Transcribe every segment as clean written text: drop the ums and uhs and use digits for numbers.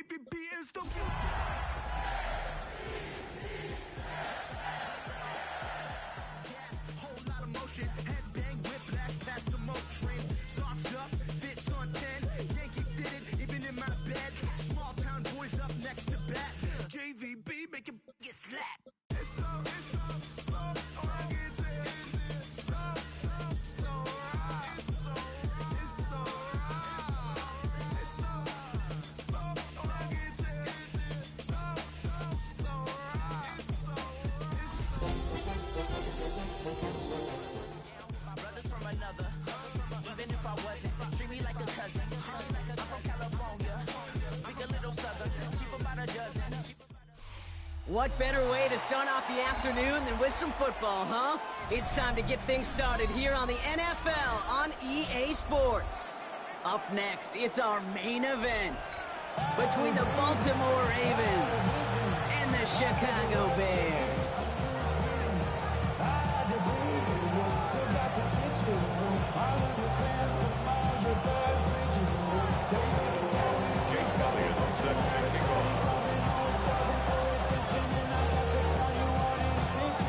JVP is the whole lot of motion, head bang, whiplash past the moat train. Sauced up, fits on 10, Yankee fitted, even in my bed. Small town boys up next to bat. JVB make it get slapped. It's so What better way to start off the afternoon than with some football, huh? It's time to get things started here on the NFL on EA Sports. Up next, it's our main event between the Baltimore Ravens and the Chicago Bears.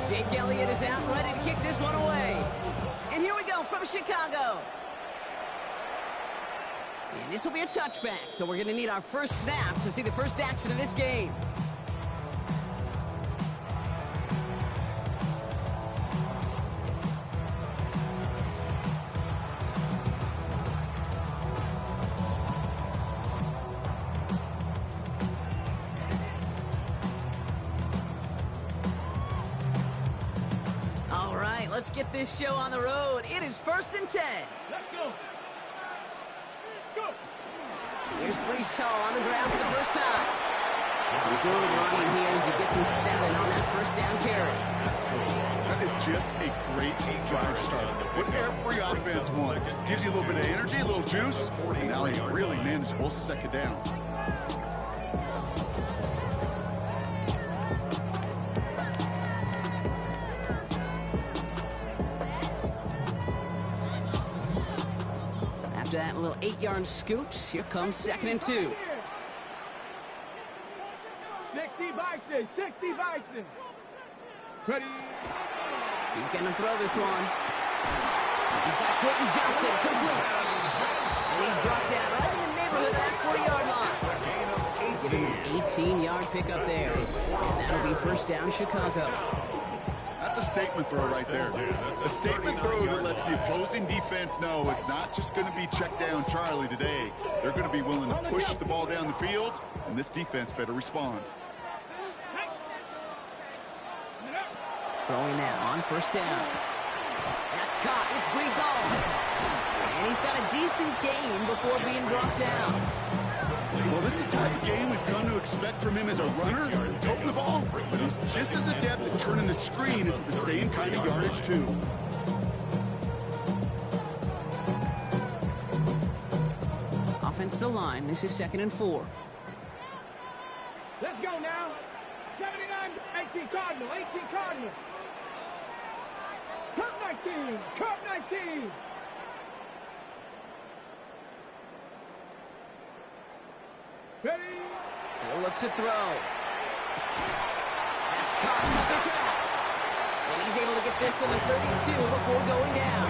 Jake Elliott is out, ready to kick this one away. And here we go from Chicago. And this will be a touchback, so we're going to need our first snap to see the first action of this game. Let's get this show on the road. It is 1st and 10. Let's go. Go. Here's Breece Hall on the ground for the first time. Some good running here as he gets him 7 on that first down carry. That is just a great drive start. What every offense wants. Gives you a little bit of energy, a little juice, and now a really manageable second down. After that little 8-yard scoot, here comes 2nd and 2. 60 Bison, 60 Bison. Ready. He's going to throw this one. He's got Quentin Johnson complete. And he's brought down right in the neighborhood of that 40-yard line. Give him an 18-yard pickup there. And that'll be first down, Chicago. That's a statement throw right there. A statement throw that lets the opposing defense know it's not just going to be check down Charlie today. They're going to be willing to push the ball down the field, and this defense better respond. Throwing now on first down. That's caught. It's Breece Hall. And he's got a decent gain before being brought down. Well, this is the type of game we've come to expect from him as a runner, toting the ball, but he's just as adept at turning the screen into the same kind of yardage, too. Offensive line, this is 2nd and 4. Let's go now. 79, 18 Cardinal, 18 Cardinal. Cup 19, Cup 19. Ready. He'll look to throw. That's caught. Tucker Kraft. And he's able to get this to the 32 before going down.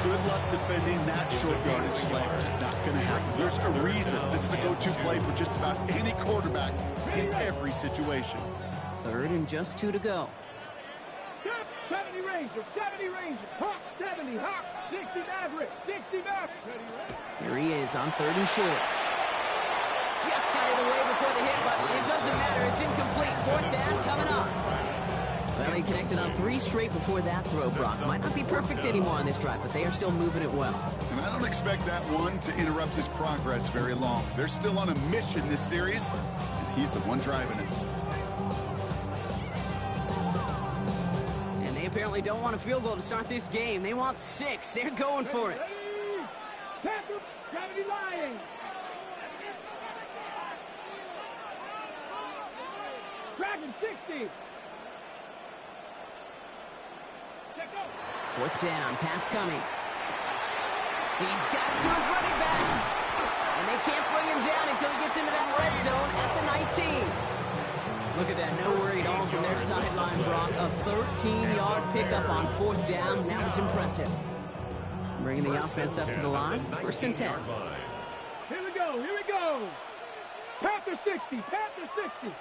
Good luck defending that short yardage slant. Just not going to happen. There's a reason this is a go-to play for just about any quarterback in every situation. 3rd and just 2 to go. 70 Ranger, 70 Ranger. Hawk 70, Hawk 60 Maverick, 60 Maverick. Here he is on 3rd and short. Just got it away before the hit, but it doesn't matter. It's incomplete. 4th down coming up. Well, he connected on 3 straight before that throw, Brock. Might not be perfect anymore on this drive, but they are still moving it well. And I don't expect that one to interrupt his progress very long. They're still on a mission this series, and he's the one driving it. And they apparently don't want a field goal to start this game. They want 6. They're going for it. 70 Lions. Dragon 60. 4th down, pass coming. He's got it to his running back. And they can't bring him down until he gets into Look at that, no worry at all from their sideline, Brock. A 13-yard pickup on 4th down. That was impressive. Bringing the offense up to the line. 1st and 10. Here we go, here we go. Panther 60, Panther 60.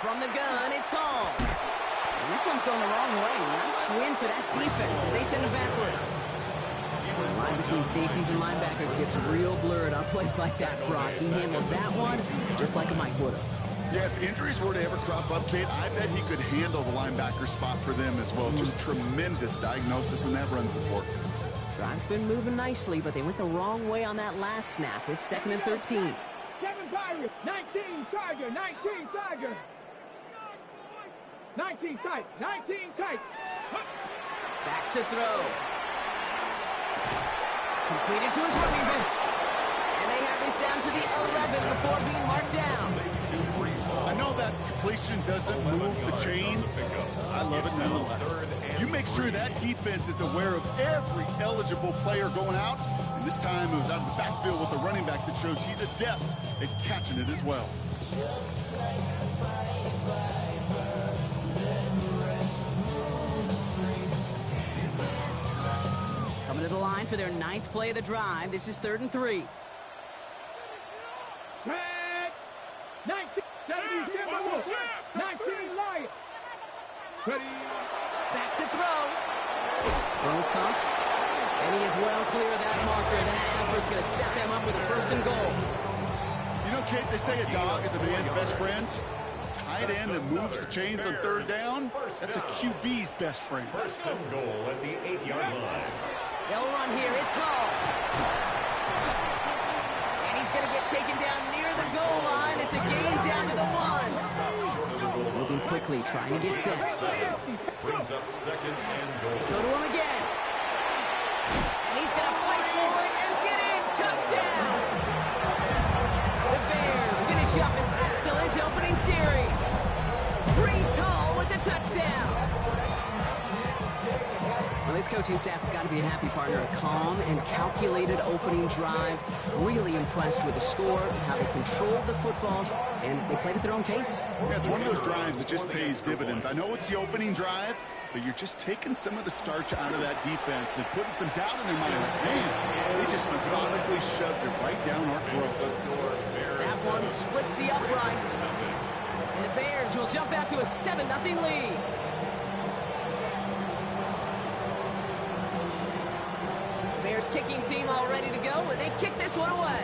From the gun, it's Hall. And this one's going the wrong way. Nice win for that defense as they send it backwards. The line between safeties and linebackers gets real blurred on plays like that, Brock. He handled that one just like a Mike would have. Yeah, if injuries were to ever crop up, Kate, I bet he could handle the linebacker spot for them as well. Just tremendous diagnosis in that run support. Drive's been moving nicely, but they went the wrong way on that last snap. It's 2nd and 13. 7 Pirates, 19 Tiger, 19 Tiger. 19 tight, 19 tight. Back to throw. Completed to his running back. And they have this down to the 11 before being marked down. I know that completion doesn't move the chains. I love it nonetheless. You make sure that defense is aware of every eligible player going out. And this time it was out of the backfield with a running back that shows he's adept at catching it as well. Coming to the line for their 9th play of the drive. This is 3rd and 3. Red, 19, 70, Timberwolves, 19 Lions. Ready. Back to throw. Throws caught. And he is well clear of that marker. That effort's going to set them up with a 1st and goal. You know, Kate, they say a dog is a man's best friend. Tight end that moves the chains on 3rd down, that's a QB's best friend. 1st and goal at the 8-yard line. They'll run here. It's Hall. And he's going to get taken down near the goal line. It's a gain down to the 1. Moving quickly, trying to get set. Brings up 2nd and goal. Go to him again. And he's going to fight for it and get in. Touchdown. The Bears finish up an excellent opening series. Breece Hall with the touchdown. Well, this coaching staff has got to be a happy partner. A calm and calculated opening drive. Really impressed with the score, how they controlled the football, and they played at their own pace. Yeah, it's one of those drives that just pays dividends. I know it's the opening drive, but you're just taking some of the starch out of that defense and putting some doubt in their mind. Man, they just methodically shoved it right down our throat. That one splits the uprights. And the Bears will jump out to a 7-0 lead. Bears kicking team all ready to go, and they kick this one away.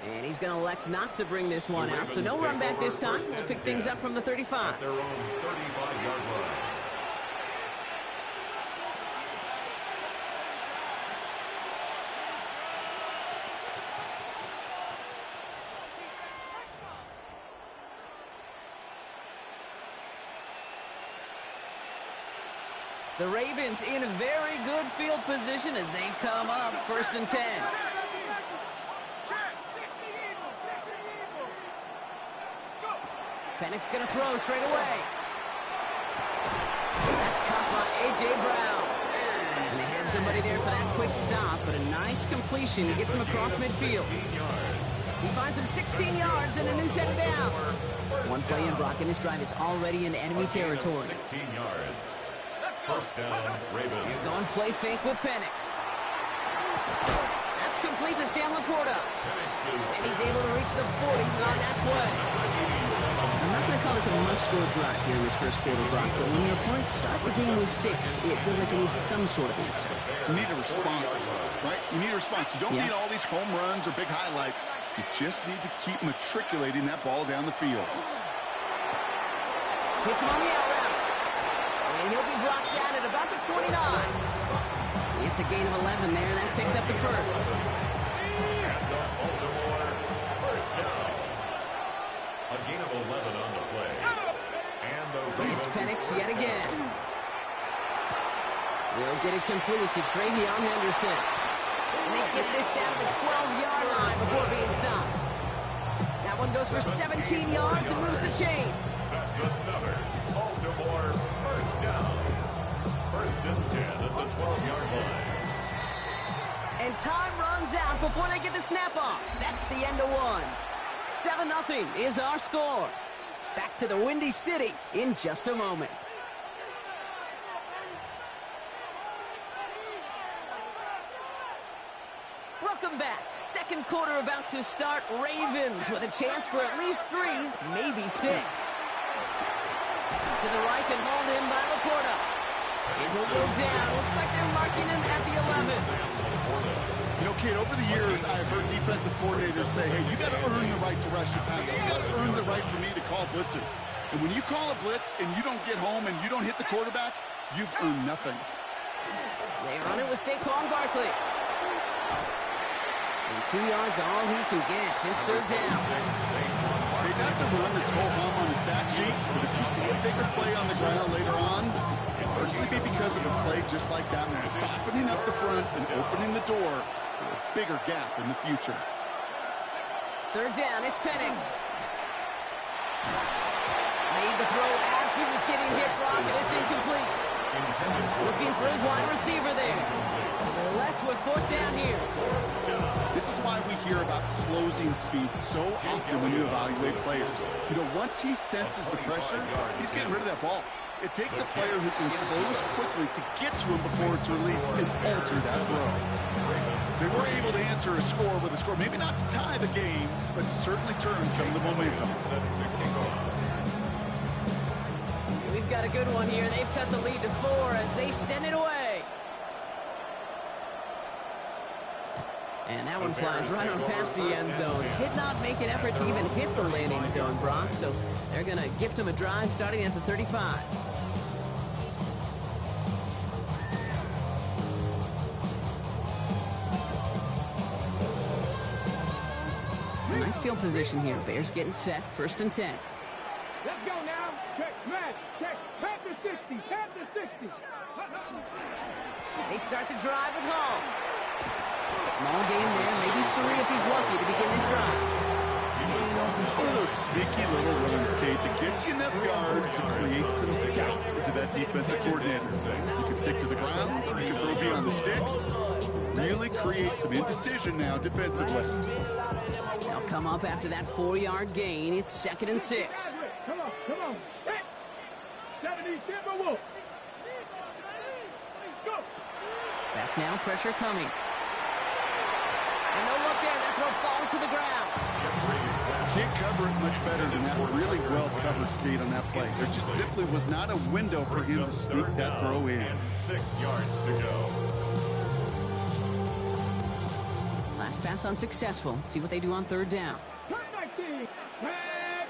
And he's going to elect not to bring this one out, so no run back this time. We'll pick things up from the 35. At their own 35-yard line. The Ravens in a very good field position as they come up 1st and 10. Penix going to throw straight away. That's caught by A.J. Brown. And they had somebody there for that quick stop, but a nice completion gets him across midfield. He finds him 16 yards and a new set of downs. One play in, Brock, and this drive is already in enemy territory. 16 yards. 1st down, Ravens. You're going play fake with Penix. That's complete to Sam Laporta. And he's able to reach the 40 on that play. I'm not going to call this a must-score drive here in this first quarter, Brock, but when your opponents start the game with 6, it feels like they need some sort of answer. You need a response, right? You need a response. You don't need all these home runs or big highlights. You just need to keep matriculating that ball down the field. Hits him on the out route. And he'll be brought down at about the 29. It's a gain of 11 there. That picks up the 1st. And the Baltimore 1st down. A gain of 11 on the play. And the It's Penix yet again. We'll get it complete to Travion Henderson. And they get this down to the 12-yard line before being stopped. That one goes for 17 yards and moves the chains. That's another Baltimore 1st down. 1st and 10 at the 12-yard line. And time runs out before they get the snap off. That's the end of one. 7-0 is our score. Back to the Windy City in just a moment. Welcome back. Second quarter about to start. Ravens with a chance for at least 3, maybe 6. To the right and hauled in by Laporta. It will go down. Looks like they're marking him at the 11. You know, Kate, over the years, I've heard defensive coordinators say, hey, you got to earn the right to rush your pass. You got to earn the right for me to call blitzes. And when you call a blitz and you don't get home and you don't hit the quarterback, you've earned nothing. They run it with Saquon Barkley. And 2 yards all he can get. It's third down. Okay, that's a run that's ho-hum on the stat sheet, but if you see a bigger play on the ground later on, it's going to be because of a play just like that one, softening up the front and opening the door for a bigger gap in the future. Third down, it's Penix. Made the throw as he was getting hit, Brock, and it's incomplete. Looking for his wide receiver there. So they're left with fourth down here. This is why we hear about closing speed so often when you evaluate players. You know, once he senses the pressure, he's getting rid of that ball. It takes a player who can close quickly to get to him before it's released and alter that throw. They were able to answer a score with a score, maybe not to tie the game, but to certainly turn some of the momentum. We've got a good one here. They've cut the lead to 4 as they send it away. And that one flies right on past the end zone. Did not make an effort to even hit the landing zone, Brock. So they're going to gift him a drive starting at the 35. It's a nice field position here. Bears getting set. 1st and 10. Let's go now. Check, smash, check. Panther 60, Panther 60. They start the drive with Hall. Small gain there, maybe 3 if he's lucky to begin this drive. It's one of those sneaky little runs, Kate, that gets you enough yard to create some doubt into that defensive coordinator. You can stick to the ground, or you can throw beyond the sticks. Really create some indecision now defensively. They'll come up after that 4-yard gain. It's 2nd and 6. Come on, come on. Hey. 70 Timberwolves. Go. Back now, pressure coming. And no look there, that throw falls to the ground. Can't cover it much better than that. Really well covered, Kate, on that play. There just simply was not a window for him to sneak that throw in. And 6 yards to go. Last pass unsuccessful. Let's see what they do on 3rd down. Turn 19. Tag.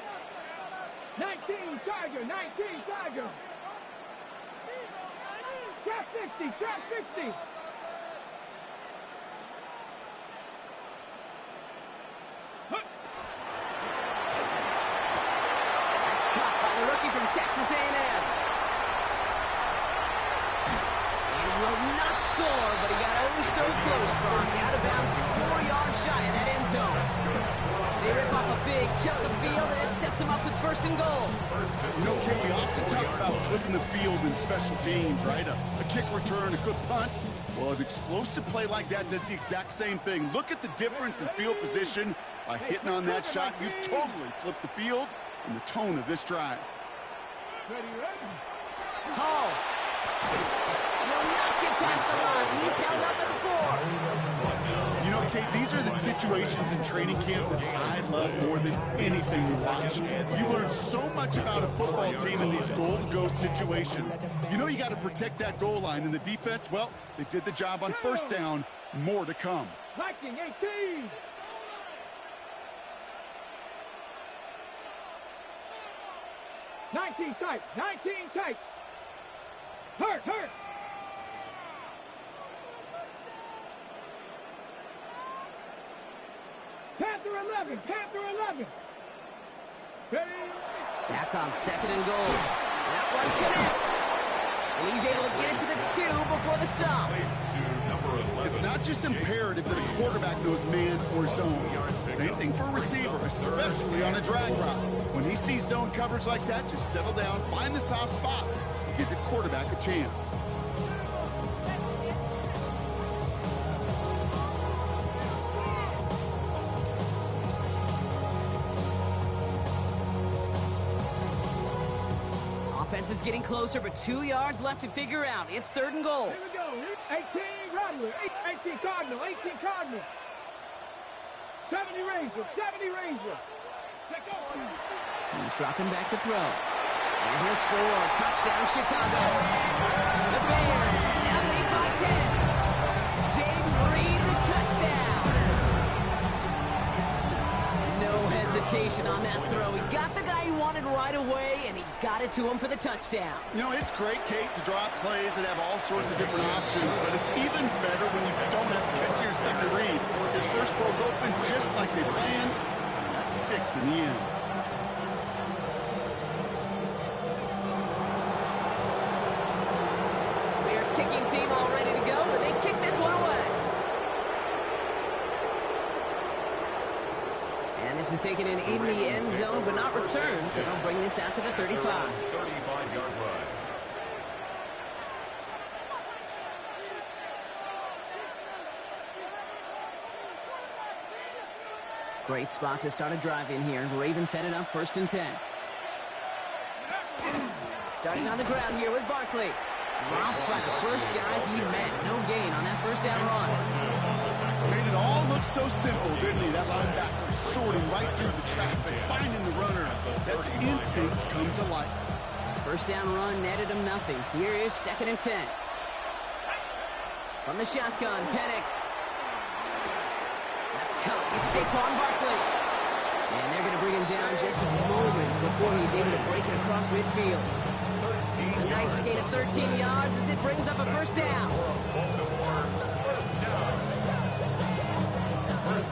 19 Tiger, 19 Tiger. Trap 60, trap 60. From Texas A&M. And he will not score, but he got oh so close, Brock. Out of bounds, 4 yards shy of that end zone. They rip off a big chunk of field, and it sets them up with 1st and goal. You know, Kate, we often talk about flipping the field in special teams, right? A kick return, a good punt. Well, an explosive play like that does the exact same thing. Look at the difference in field position. By hitting on that shot, you've totally flipped the field and the tone of this drive. Hall will not get past the line. He's held up at the 4. You know, Kate, these are the situations in training camp that I love more than anything to watch. You learn so much about a football team in these goal-to-go situations. You know you got to protect that goal line, and the defense, well, they did the job on 1st down. More to come. Viking 18. Nineteen tight, 19 tight. Hurt. Panther 11, Panther 11. Ready? Back on 2nd and goal. That one connects. And he's able to get it to the 2 before the stop. It's not just imperative that a quarterback knows man or zone. Same thing for a receiver, especially on a drag route. When he sees zone coverage like that, just settle down, find the soft spot, and give your quarterback a chance. offense is getting closer, but 2 yards left to figure out. It's 3rd and goal. Here we go. 18 Rattler. 18 Cardinal. 18 Cardinal. 70 Ranger. 70 Ranger. Check out. He's dropping back to throw. And he'll score. Touchdown, Chicago. The Bears now lead by 10. James Reed, the touchdown. No hesitation on that throw. He got the guy he wanted right away, and he got it to him for the touchdown. You know, it's great, Kate, to drop plays and have all sorts of different options, but it's even better when you don't have to get to your second read. His first broke open just like they planned. That's 6 in the end. Bears kicking team all ready to go, but they kick this one away. And this is taken in the end zone, but not returned, so they'll bring this out to the 35. 35-yard line. Great spot to start a drive in here. Ravens headed up 1st and 10. Starting on the ground here with Barkley. Dropped by the first guy he met. No gain on that 1st down run. Made it all look so simple, didn't he? That linebacker sorting right through the traffic, finding the runner. That's instincts come to life. 1st down run netted him nothing. Here is 2nd and 10. From the shotgun, Penix. That's cut. It's Saquon Barkley. And they're going to bring him down just a moment before he's able to break it across midfield. A nice gain of 13 yards as it brings up a 1st down.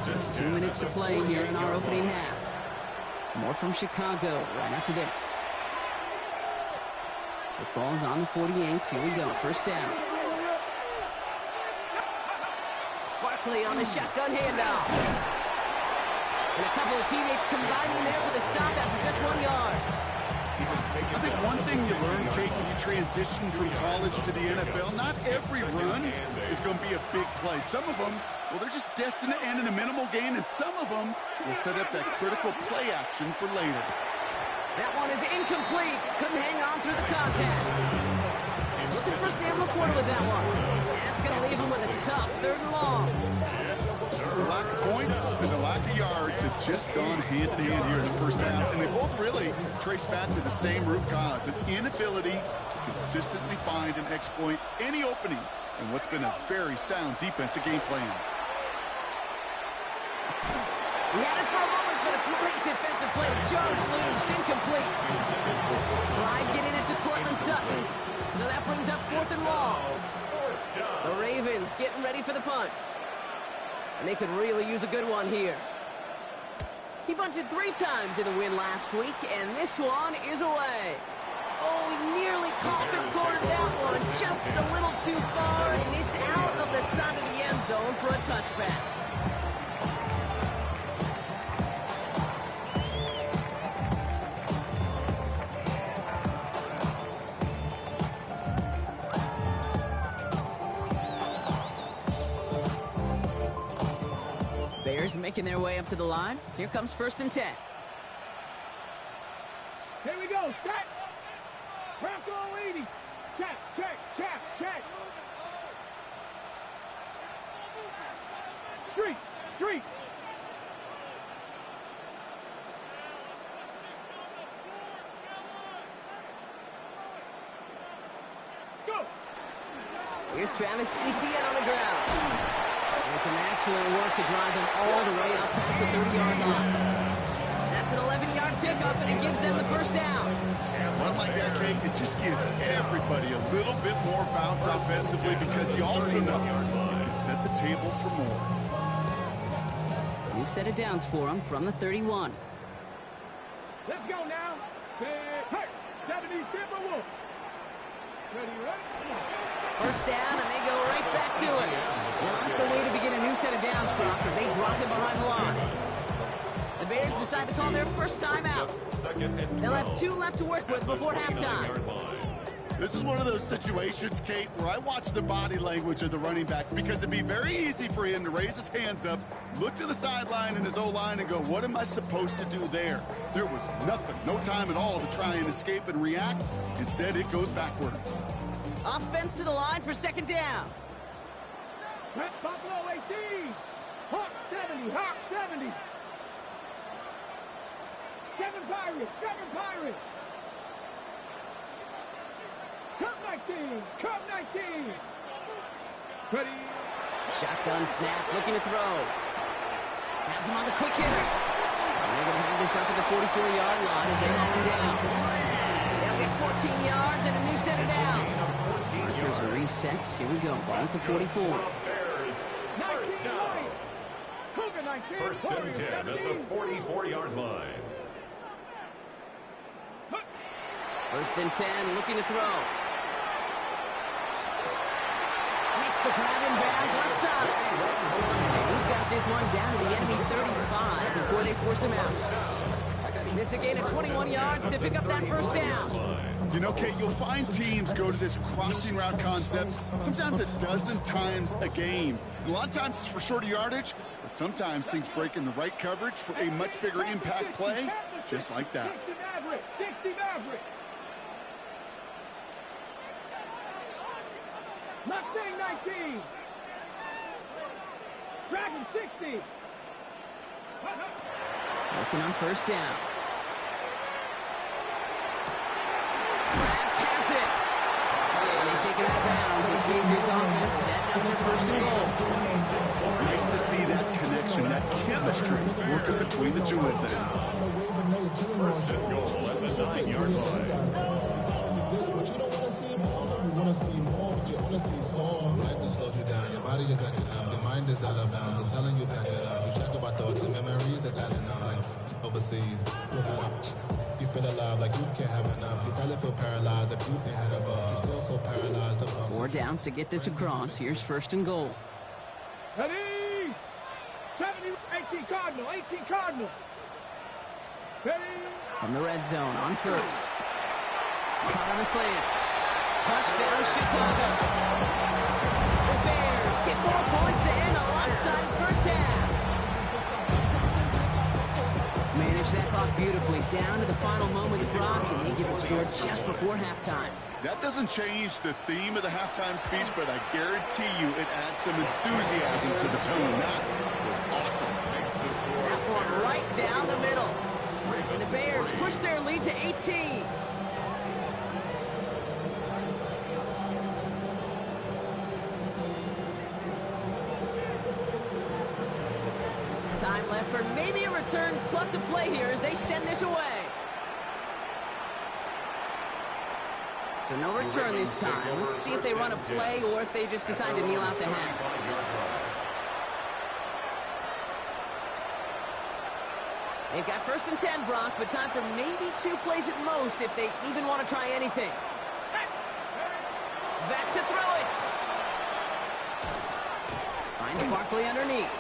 Just 2 minutes to play here in our opening half. More from Chicago right after this. The ball's on the 48. Here we go. 1st down. Barkley on the shotgun handoff. And a couple of teammates combining there for the stop after just 1 yard. I think one thing you learn, Kate, when you transition from college to the NFL, not every run is going to be a big play. Some of them, well, they're just destined to end in a minimal gain, and some of them will set up that critical play action for later. That one is incomplete. Couldn't hang on through the contact. Looking for Sam LaPorta with that one. That's going to leave him with a tough 3rd and long. The lack of points and the lack of yards have just gone hand in hand here in the 1st half, and they both really trace back to the same root cause, an inability to consistently find and exploit any opening in what's been a very sound defensive game plan. He had it for a moment, but a great defensive play to Jones loose, incomplete. Tried getting it to Cortland Sutton, so that brings up 4th and long. The Ravens getting ready for the punt. And they could really use a good one here. He bunted 3 times in the win last week, and this one is away. Oh, he nearly coffin cornered that one just a little too far, and it's out of the side of the end zone for a touchback. Bears making their way up to the line. Here comes 1st and 10. Here we go. Check. Bronco leading. Check, check, check, check. Street, street. Go. Here's Travis Etienne on the ground. And some excellent work to drive them all the way up past the 30-yard line. That's an 11-yard pickup, and it gives them the 1st down. One like that, Kate, it just gives everybody a little bit more bounce offensively because you also know you can set the table for more. You've set it downs for them from the 31. Let's go now. Hey, 70 Timberwolves. Ready, ready? 1st down, and they go right back to it. Not the way to begin a new set of downs, Brock, as they drop it behind the line. The Bears decide to call their 1st time out. They'll have 2 left to work with before halftime. This is one of those situations, Kate, where I watch the body language of the running back because it'd be very easy for him to raise his hands up, look to the sideline in his O-line and go, what am I supposed to do there? There was nothing, no time at all to try and escape and react. Instead, it goes backwards. Offense to the line for second down. Buffalo 18. Hawk 70. Hawk 70. 7 Pirates. 7 Pirates. Cup 19. Cup 19. Ready. Shotgun snap, looking to throw. Has him on the quick hitter. And they're going to have this up at the 44-yard line as they haul him down. They'll get 14 yards and a new set of downs. Markers are reset. Here we go. Ball at the 44. First down. First and 10 at the 44-yard line. First and 10, looking to throw. Makes the grab in bounds left side. He's got this one down to the enemy 35 before they force him out. It's a gain of 21 yards to pick up that first down. You know, Kate, you'll find teams go to this crossing route concept sometimes a dozen times a game. A lot of times it's for shorter yardage, but sometimes things break in the right coverage for a much bigger impact play, just like that. 60 Maverick. Mustang 19. Dragon 60. Working on first down. Kraft has it. And they take him out of bounds, which means his offense setting up their first and goal. Nice to see that connection, that chemistry working between the two of them. First and goal at the 9-yard line. But you don't want to see more. You want to see more, but you want to see some. Life just slows you down. Your body is acting up. Your mind is out of bounds. It's telling you pack it up. You check about thoughts and memories that's adding up. Like overseas, you feel alive like you can't have enough. You probably feel paralyzed if you ain't had a buzz. You still feel paralyzed above. 4 downs to get this across. Here's first and goal. Ready. 70, 18 Cardinal. 18 Cardinal. Ready. From the red zone on first. Caught on the slant. Touchdown, Chicago. The Bears get more points to end a lopsided first half. Manage that clock beautifully. Down to the final moments, Brock, and they get the score just before halftime. That doesn't change the theme of the halftime speech, but I guarantee you it adds some enthusiasm to the tone. That was awesome. That one right down the middle. And the Bears push their lead to 18. Time left for maybe a return plus a play here as they send this away. So no return this time. Let's see if they run a play or if they just decide to kneel out the half. They've got first and 10, Brock, but time for maybe 2 plays at most if they even want to try anything. Back to throw it. Finds Barkley underneath.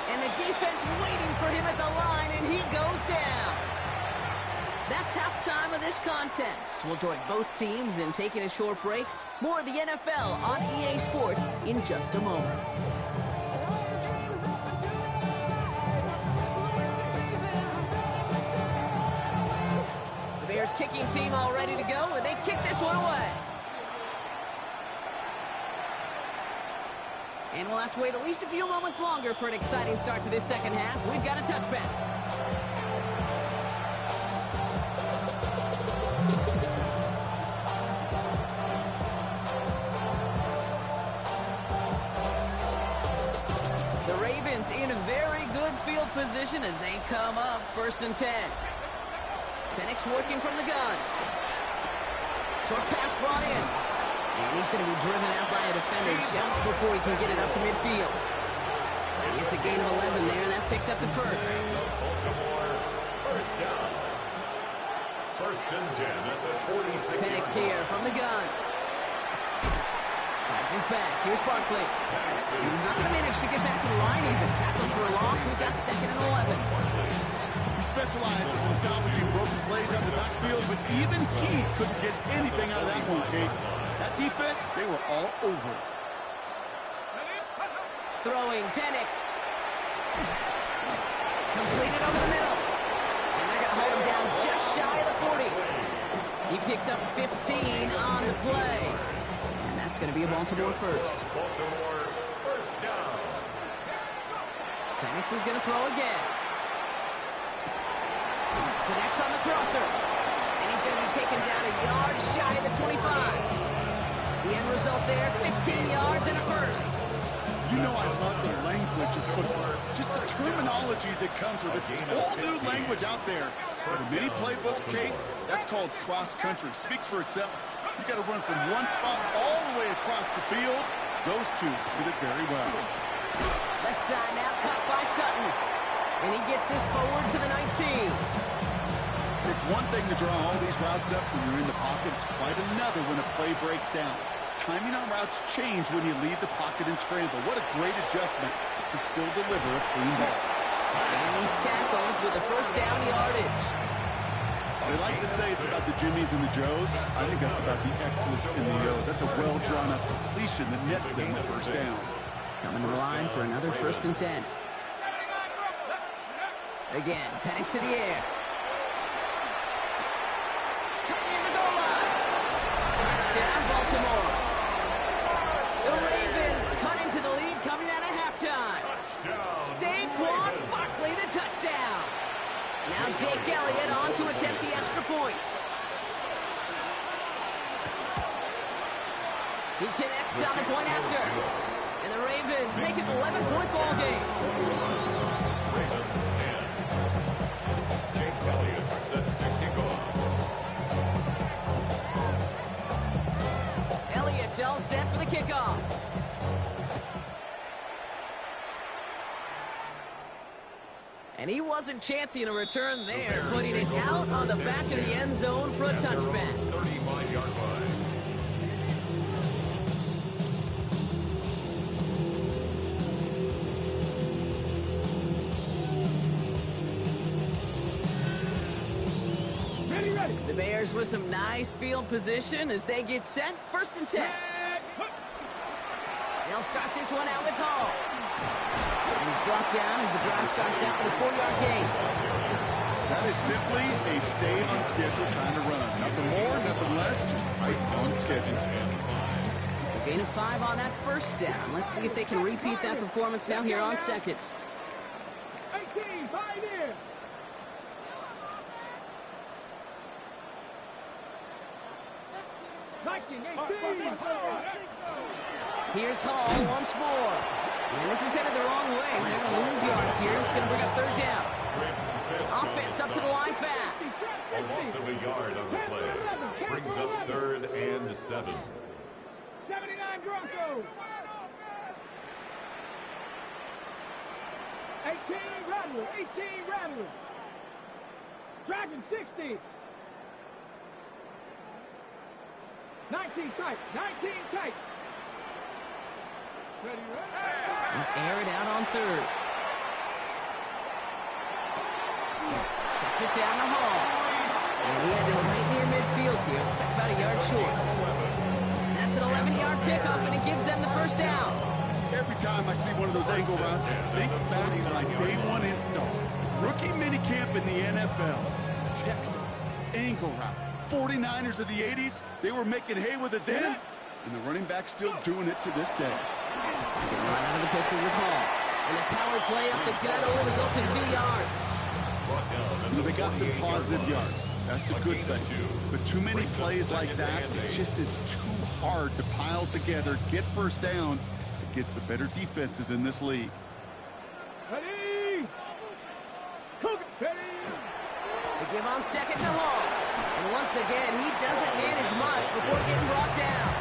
And the defense waiting for him at the line, and he goes down. That's halftime of this contest. We'll join both teams in taking a short break. More of the NFL on EA Sports in just a moment. The Bears kicking team all ready to go, and they kick this one away. And we'll have to wait at least a few moments longer for an exciting start to this second half. We've got a touchback. The Ravens in a very good field position as they come up first and 10. Penix working from the gun. Short pass brought in. And he's going to be driven out by a defender just before he can get it up to midfield. It's a gain of 11 there, and that picks up the first. First down. First and 10 at the 46. Penix here from the gun. Finds his back. Here's Barkley. He's not going to manage to get back to the line even. Tackle for a loss. We've got second and 11. He specializes in salvaging broken plays out of the backfield, but even he couldn't get anything out of that one, Kate. That defense, they were all over it. Throwing, Penix. Completed over the middle. And they're going to hold him down just shy of the 40. He picks up 15 on the play. And that's going to be a Baltimore first. Baltimore first down. Penix is going to throw again. Connects on the crosser. And he's going to be taken down a yard shy of the 25. The end result there, 15 yards and a first. You know I love the language of football. Just the terminology that comes with it. It's all new language out there. In many playbooks, Kate, that's called cross-country. Speaks for itself. You got to run from one spot all the way across the field. Those two did it very well. Left side now caught by Sutton. And he gets this forward to the 19. It's one thing to draw all these routes up when you're in the pocket. It's quite another when a play breaks down. Timing on routes change when you leave the pocket and scramble. What a great adjustment to still deliver a clean ball. And he's tackled with a first down yardage. They like to say it's about the Jimmies and the Joes. I think that's about the X's and the O's. That's a well-drawn-up completion that nets them the first down. Coming to the line for another 1st and 10. Again, Penix to the air. Coming in the goal line. Touchdown, Baltimore. The Ravens cut into the lead coming out of halftime. Saquon Barkley, the touchdown. Now Jake Elliott on to attempt the extra point. He connects on the point after. And the Ravens make it an 11-point ball game. Ravens 10. Jake Elliott set to kick off. Elliott's all set for the kickoff. And he wasn't chancing a return there, putting it out on the back of the end zone for a touchback. 35-yard line. The Bears with some nice field position as they get set. 1st and 10. They'll start this one out with Hall. And he's brought down as the drive starts out with a 4-yard gain. That is simply a stay-on-schedule kind of run. Nothing more, nothing less, just right on schedule. So gain of 5 on that first down. Let's see if they can repeat that performance now here on second. 18, 5 in. Here's Hall once more. And this is headed the wrong way. They're going to lose yards here. It's going to bring up 3rd down. Offense up to the line fast. A loss of a yard on the play. Brings up 3rd and 7. 79 Broncos. 18 Rattler. 18 Rattler. Dragon 60. 19 tight. 19 tight. Ready, ready. Air it out on 3rd. Checks it down to Hall. And he has it right near midfield here. Looks like about a yard short. And that's an 11-yard pickup, and it gives them the first down. Every time I see one of those angle routes, I think back to my day one install. Rookie minicamp in the NFL. Texas, angle route. 49ers of the 80s, they were making hay with it then, and the running back's still doing it to this day. They can run out of the pistol with Hall. And the power play up the gut only results in 2 yards. You know, they got some positive yards. That's a good thing. But too many plays like that, it just is too hard to pile together, get first downs. It gets the better defenses in this league. Ready. Cook. Ready. They give on second to Hall. And once again, he doesn't manage much before getting brought down.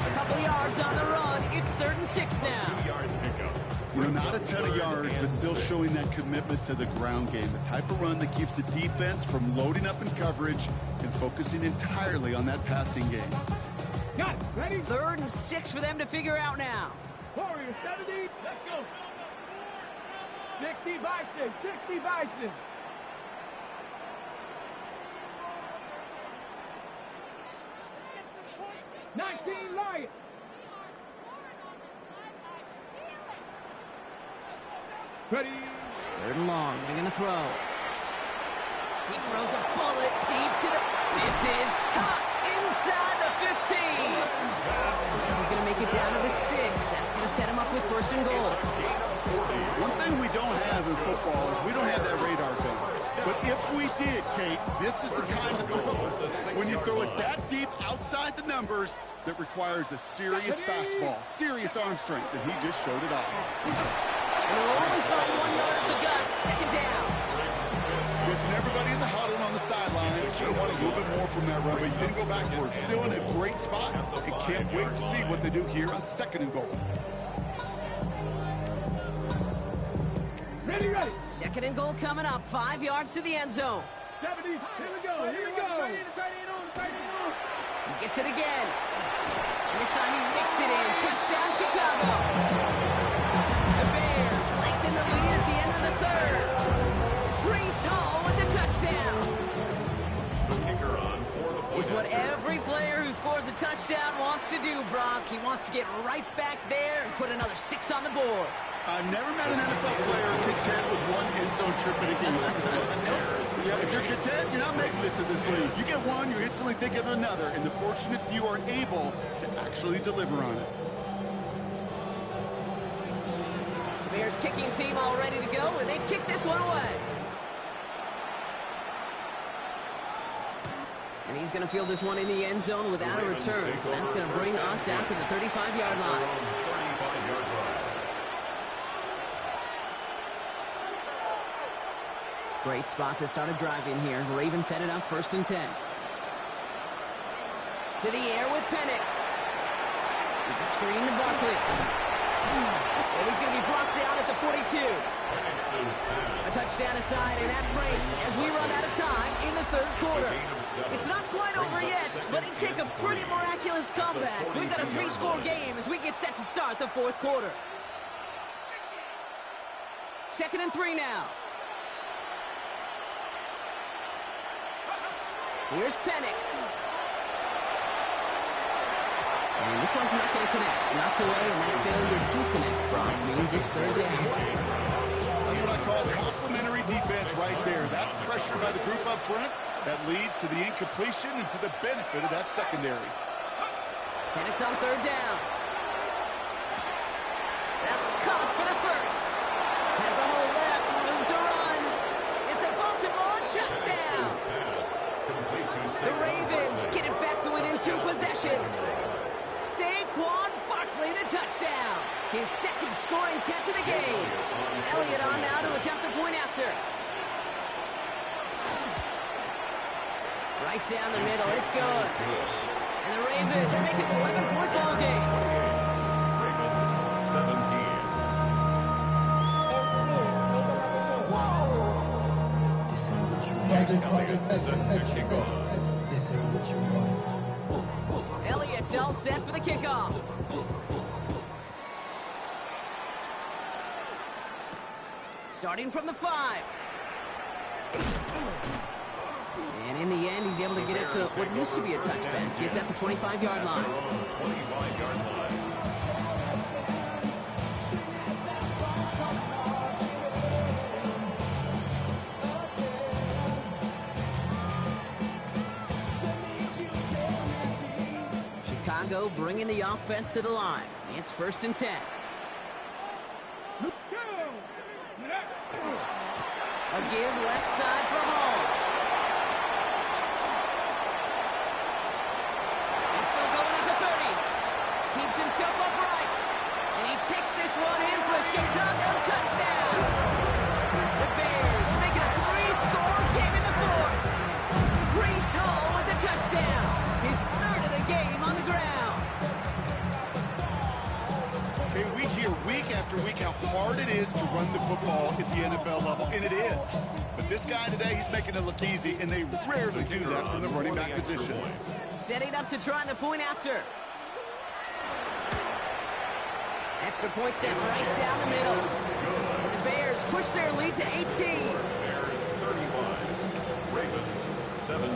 A couple yards on the run. It's 3rd and 6 now. 2-yard pickup. You know, not a ton of yards, but still showing that commitment to the ground game. The type of run that keeps the defense from loading up in coverage and focusing entirely on that passing game. Got it. Ready. 3rd and 6 for them to figure out now. Warriors 70. Let's go. 60 Bison, 60 Bison. Nineteen Lions. Ready. 3rd and long. They're going to throw. He throws a bullet deep to the... This is caught inside the 15. This is going to make it down to the 6. That's going to set him up with 1st and goal. One thing we don't have in football is we don't have that radar gun. But if we did, Kate, this is the kind of throw, when you throw it that deep outside the numbers, that requires a serious fastball, serious arm strength, and he just showed it off. And they'll only find 1 yard up the gut. 2nd down. Listen, everybody in the huddle on the sidelines should have wanted a little bit more from that run, but he didn't go backwards. Still in a great spot. And can't wait to see what they do here on 2nd and goal. Ready, ready. 2nd and goal coming up. 5 yards to the end zone. 70s. Here we go. Here we go. He gets it again. And this time he mixed it in. Touchdown, Chicago. The Bears lengthen the lead at the end of the 3rd. Breece Hall with the touchdown. Kicker on for the point. It's what every player who scores a touchdown wants to do, Brock. He wants to get right back there and put another 6 on the board. I've never met an NFL player content with 1 end zone trip in a game. Yeah, if you're content, you're not making it to this league. You get 1, you're instantly thinking of another, and the fortunate few are able to actually deliver on it. The Bears kicking team all ready to go, and they kick this one away. And he's going to field this one in the end zone without a return. So that's going to bring us out to the 35-yard line. 35-yard line. Great spot to start a drive in here. Ravens headed up 1st and 10. To the air with Penix. It's a screen to Buckley. And he's going to be blocked down at the 42. A touchdown aside, and at rate as we run out of time in the 3rd quarter. It's not quite over yet, but it take a pretty miraculous comeback. We've got a 3-score game as we get set to start the 4th quarter. 2nd and 3 now. Here's Penix. And this one's not going to connect. Knocked away, and that failure to connect, Brock, means it's 3rd down. That's what I call complementary defense right there. That pressure by the group up front, that leads to the incompletion and to the benefit of that secondary. Penix on 3rd down. That's caught for the 1st. Has a hole left, room to run. It's a Baltimore touchdown. The Ravens get it back to within 2 possessions. Saquon Barkley, the touchdown. His 2nd scoring catch of the game. Elliott on now to attempt a point after. Right down the middle, it's good. And the Ravens make it an 11-point ball game. Ravens 17. Elliott's all set for the kickoff. Starting from the 5. And in the end, he's able to get it to what used to be a touchback. Gets at the 25-yard line. 25-yard line. Chicago bringing the offense to the line. It's 1st and 10. A give left side for Hall. He's still going at the 30. Keeps himself upright. And he takes this one in for a Chicago touchdown. The Bears make it a 3-score game in the 4th. Breece Hall with the touchdown. His 3rd of the game on the ground. Okay, we hear week after week how hard it is to run the football at the NFL level, and it is. But this guy today, he's making it look easy, and they rarely do that from the running back position. Setting up to try the point after. Extra point set right down the middle. And the Bears push their lead to 18. Bears 31, Ravens 17.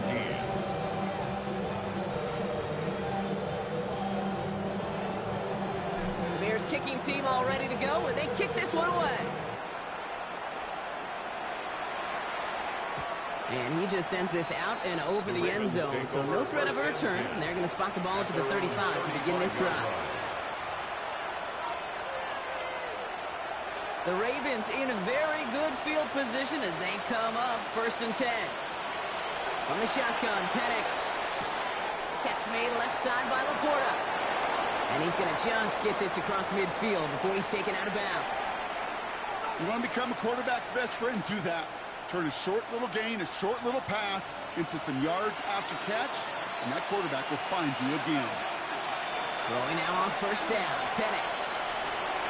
The Bears kicking team all ready to go, and they kick this one away. And he just sends this out and over the end zone, so no threat of a return. And they're going to spot the ball up to the 35 to begin this drive. The Ravens in a very good field position as they come up 1st and 10. From the shotgun, Penix. Catch made left side by Laporta. And he's going to just get this across midfield before he's taken out of bounds. You want to become a quarterback's best friend, do that. Turn a short little gain, a short little pass into some yards after catch, and that quarterback will find you again. Throwing now on 1st down, Penix.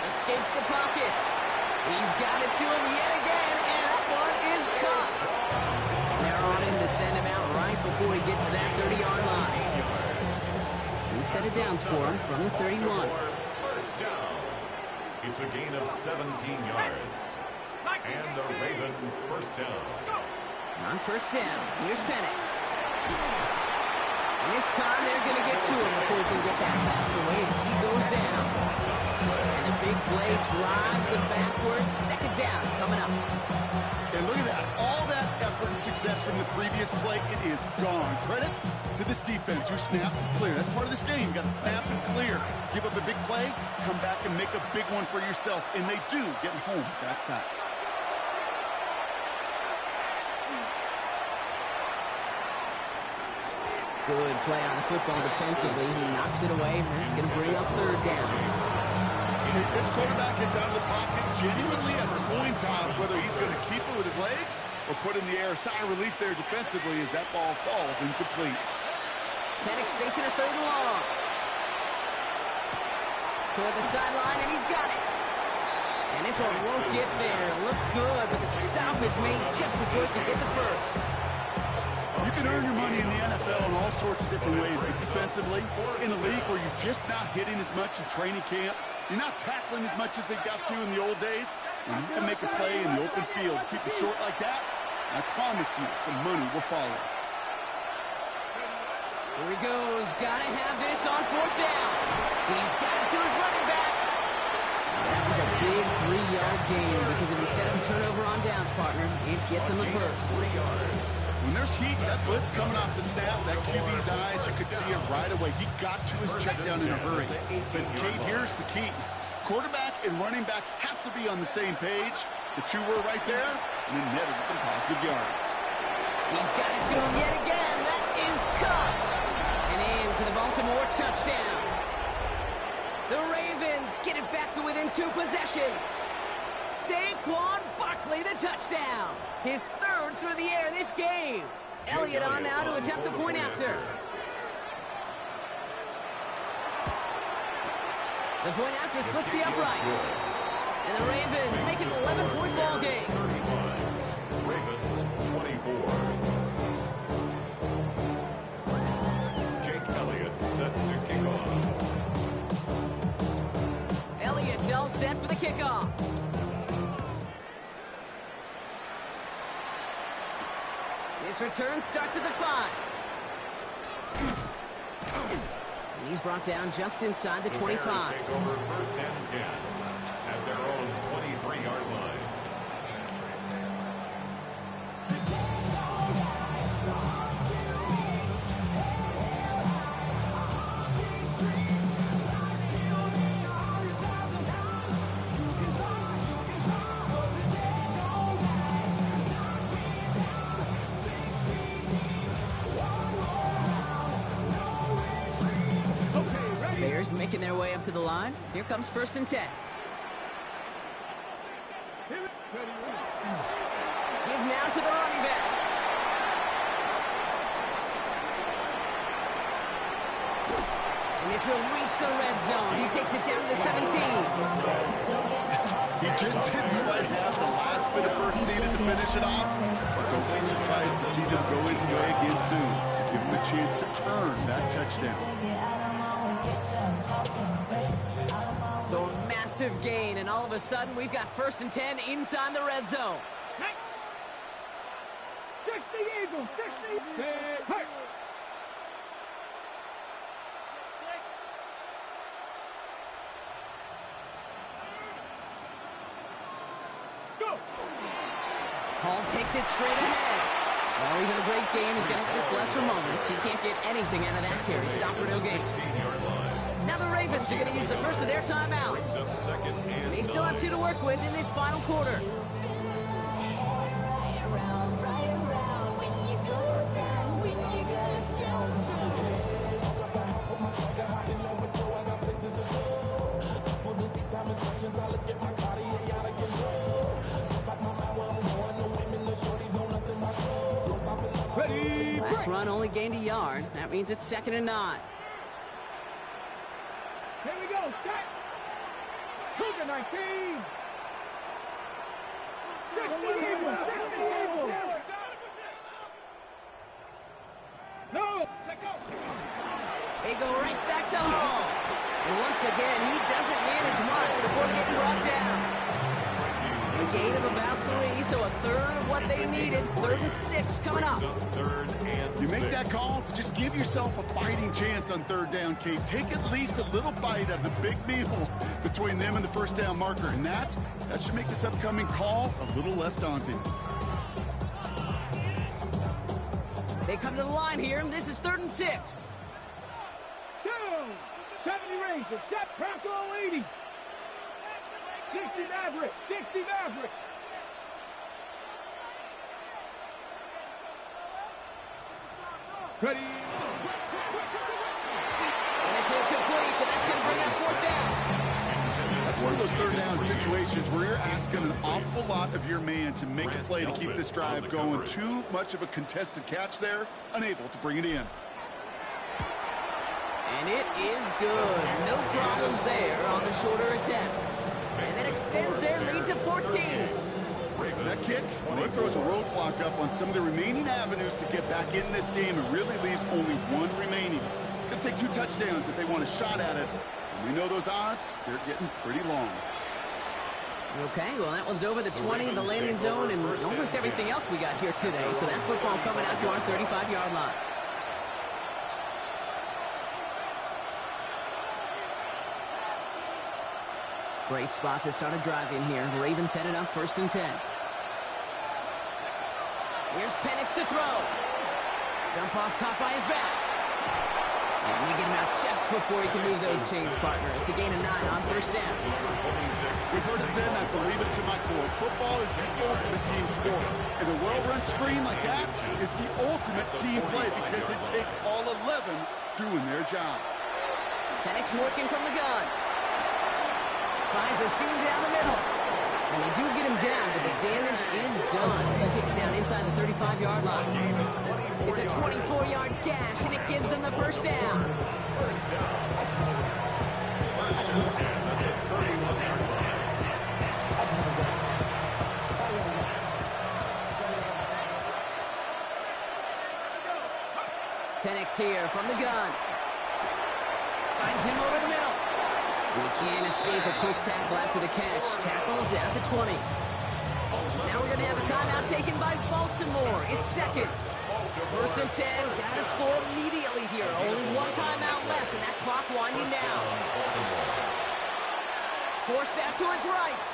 Escapes the pocket. He's got it to him yet again, and that one is caught. They're on him to send him out right before he gets to that 30-yard line. We've set it downs for him from the 31. 1st down. It's a gain of 17 yards. And the Raven 1st down. On 1st down, here's Penix. And this time they're going to get to him before he can get that pass away as he goes down. And the big play drives them backwards. 2nd down coming up. And look at that. All that effort and success from the previous play, it is gone. Credit to this defense who snapped and clear. That's part of this game. You got to snap and clear. Give up a big play, come back and make a big one for yourself. And they do get home that side. Good play on the football defensively. He knocks it away, and that's going to bring up 3rd down. This quarterback gets out of the pocket genuinely a coin toss, whether he's going to keep it with his legs or put in the air. Sigh of relief there defensively as that ball falls incomplete. Penix facing a 3rd and long. Toward the sideline, and he's got it. And this one won't get there. Looked good, but the stop is made just before he can get the first. You can earn your money in the NFL in all sorts of different ways, but defensively, in a league where you're just not hitting as much in training camp, you're not tackling as much as they got to in the old days, when you can make a play in the open field, keep it short like that, I promise you some money will follow. Here he goes. Gotta have this on 4th down. He's got it to his running back. That was a big 3-yard gain because of instead of turnover on downs, partner, it gets him the first. 3 yards. When there's heat, that blitz coming off the snap, that QB's eyes, you could see it right away. He got to his check down in a hurry. But Kate, here's the key. Quarterback and running back have to be on the same page. The two were right there, and then netted some positive yards. He's got it to him yet again. That is caught. And in for the Baltimore touchdown. The Ravens get it back to within 2 possessions. Saquon Barkley, the touchdown. His 3rd through the air this game. Elliott on now to attempt the point after. The point after splits the uprights. And the Ravens make it an 11-point ball game. 31. Ravens 24. Jake Elliott set to kick off. Elliott's all set for the kickoff. This return starts at the 5. And he's brought down just inside the 25. Bears take over 1st and 10 at their own 23-yard line. Bears making their way up to the line. Here comes 1st and 10. Give now to the running back. And this will reach the red zone. He takes it down to the 17. He just didn't quite have the last bit of first needed to finish it off. But don't be surprised to see them go his way again soon. Give him a chance to earn that touchdown. So a massive massive gain, and all of a sudden we've got 1st and 10 inside the red zone. 60 Eagles, 60. Hurt. Go. Hall takes it straight ahead. Well, even a great game is going to have its lesser moments. You can't get anything out of that carry. Stop for no gain. 16-yard line. Now the Ravens are going to use the first of their timeouts. Brings up 2nd and They still have 9. 2 to work with in this final quarter. Ready, Last break. run only gained a yard. That means it's 2nd and 9. Here we go, set. Cougar 19. 60 Eagles, 60 Eagles. No, let go. They go right back to Hall. And once again, he doesn't manage much before getting brought down. A gain of about 3, so a third of what they needed. 3rd and 6 coming up. Brings up 3rd and You make 6. that call to just give yourself a fighting chance on 3rd down, Kate. Take at least a little bite out of the big meal between them and the 1st down marker. And that should make this upcoming call a little less daunting. They come to the line here, and this is 3rd and 6. 2. 70 Rangers, set Bronco 80. 60 Maverick, 60 Maverick. Ready. And it's incomplete, and that's going to bring up 4th down. That's one of those 3rd down situations where you're asking an awful lot of your man to make a play to keep this drive going. Too much of a contested catch there, unable to bring it in. And it is good. No problems there on the shorter attempt. And that extends their lead to 14. That kick, well, it throws a roadblock up on some of the remaining avenues to get back in this game and really leaves only one remaining. It's going to take 2 touchdowns if they want a shot at it. And we know those odds, they're getting pretty long. Okay, well, that one's over the 20, the landing zone, and almost everything else we got here today. So that football coming out to our 35-yard line. Great spot to start a drive in here. Ravens headed up 1st and 10. Here's Penix to throw. Jump off caught by his back. And they get him out just before he can move those chains, partner. It's a gain of 9 on 1st down. We've heard it said, and I believe it to my core. Football is the ultimate team sport. And a well-run screen like that is the ultimate team play because it takes all 11 doing their job. Penix working from the gun. Finds a seam down the middle. And they do get him down, but the damage is done. This kicks down inside the 35-yard line. It's a 24-yard gash, and it gives them the 1st down. First down. First and 10 at the 31-yard line. Penix here from the gun. Finds him over the middle. He can't escape a quick tackle after the catch. Tackles at the 20. Now we're going to have a timeout taken by Baltimore. It's 2nd. 1st and 10. Got to score immediately here. Only one timeout left, and that clock winding down. Forced that to his right.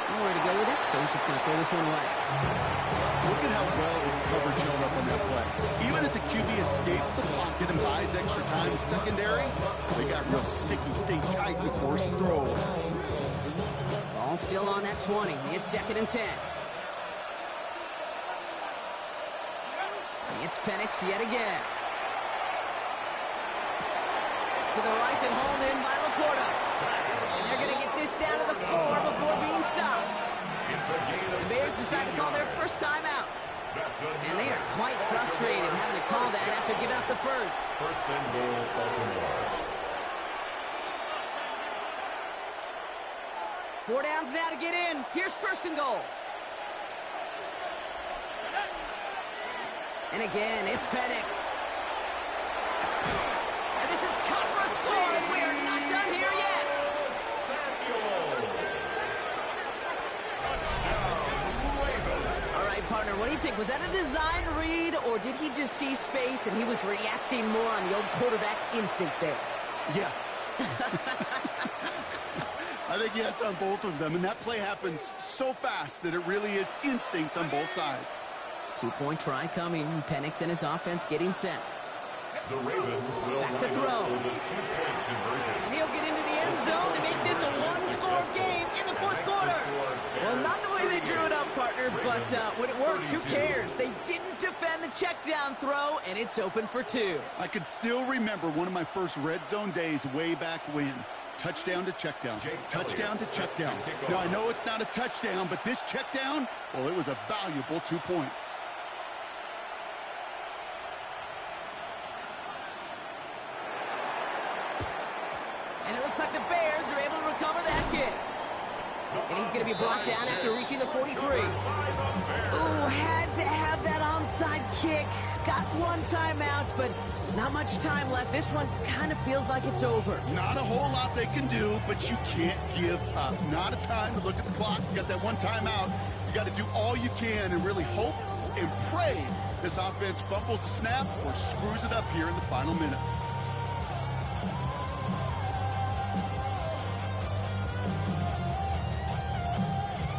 Nowhere to go with it, so he's just going to throw this one away. Look at how well the coverage held up on that play. Even as the QB escapes the pocket and buys extra time secondary, they got real sticky, stay tight, and force the throw. Ball still on that 20. It's 2nd and 10. It's Penix yet again. To the right and hauled in by Laporta. And they're going to get this down to the 4 before being stopped. The Bears decide to call their first timeout. And they are quite frustrated having to call that after giving up the first. First and goal, Baltimore. 4 downs now to get in. Here's 1st and goal. And again, it's Penix. And this is cut for a score, and we are not done here yet. what do you think? Was that a design read, or did he just see space and he was reacting more on the old quarterback instinct there? Yes. I think yes on both of them, and that play happens so fast that it really is instincts on both sides. 2-point try coming. Penix and his offense getting set. The Ravens will Back to line throw. up for the 2-point conversion. And he'll get into the end zone to make this a one-score game in the fourth quarter. Well, not the way they drew it up, partner, but when it works, who cares? They didn't defend the check down throw, and it's open for 2. I could still remember one of my first red zone days way back when. Touchdown to check down. Touchdown to check down. Now, I know it's not a touchdown, but this check down, well, it was a valuable 2 points. And it looks like the Bears are able to recover that kick. And he's going to be brought down after reaching the 43. Ooh, had to have that onside kick. Got one timeout, but not much time left. This one kind of feels like it's over. Not a whole lot they can do, but you can't give up. Not a time to look at the clock. You got that one timeout. You got to do all you can and really hope and pray this offense fumbles the snap or screws it up here in the final minutes.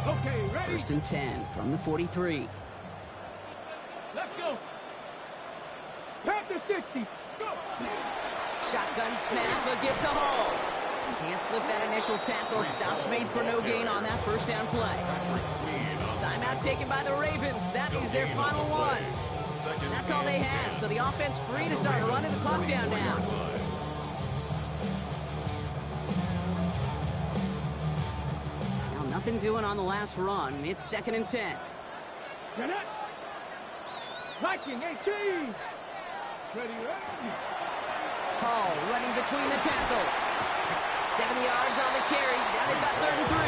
Okay, ready? 1st and 10 from the 43. Let's go. Panther 60. Go. Shotgun snap, a gift to Hall. Can't slip that initial tackle. Stops made for no gain on that first down play. Timeout taken by the Ravens. That is their final one. That's all they had, so the offense free to start running the clock down now. Now nothing doing on the last run. It's 2nd and 10. Get it. Viking 18. Ready, ready. Hall running between the tackles. 70 yards on the carry. Now they've got 3rd and 3.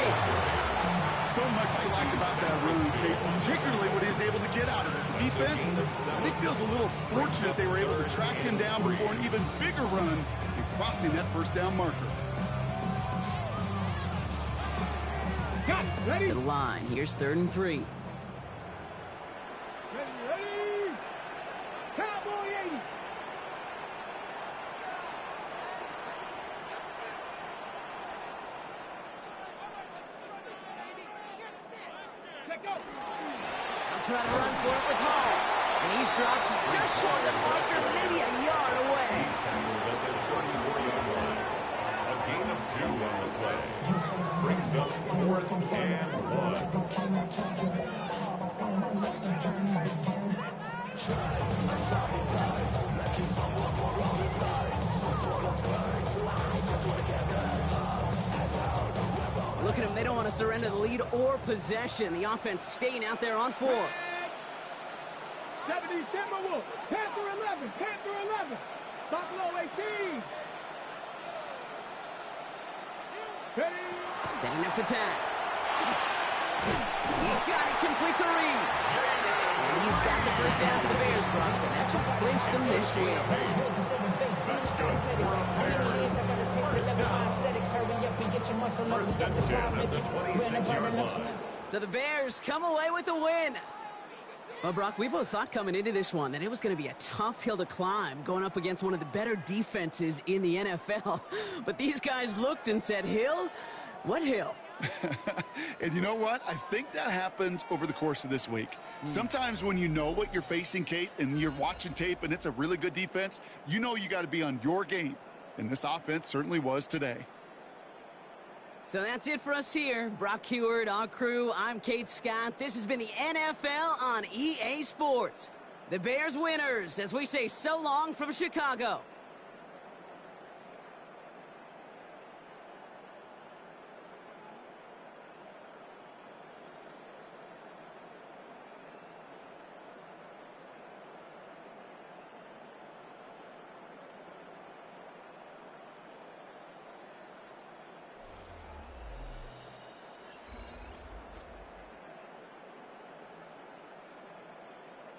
So much to like about that run, Kate, particularly what he was able to get out of it. The defense, I think, feels a little fortunate they were able to track him down before an even bigger run and crossing that first down marker. Got it. Ready? To the line. Here's 3rd and 3. Ready, ready. Cowboy 80. Check out. I'll try to run for it with Hall. And he's dropped just short of the marker, maybe a yard away. He's tackled at the 34-yard line. A gain of 2 on the play. Brings up 4th and 1. Look at them. They don't want to surrender the lead or possession. The offense staying out there on 4. 70 Timberwolves. Panther 11. Panther 11. Buffalo 18. Ready? Setting up to pass. He's got it complete to Reed. And he's got the first down for the Bears, Brock. And that should clinch them this win. That's good for a Bears. First and 10 at the 26-yard line. So the Bears come away with the win. Well, Brock, we both thought coming into this one that it was going to be a tough hill to climb going up against one of the better defenses in the NFL. But these guys looked and said, Hill? What hill? And you know what? I think that happened over the course of this week. Sometimes when you know what you're facing, Kate, and you're watching tape and it's a really good defense, you know you got to be on your game. And this offense certainly was today. So that's it for us here. Brock Huard, our crew, I'm Kate Scott. This has been the NFL on EA Sports. The Bears winners as we say so long from Chicago.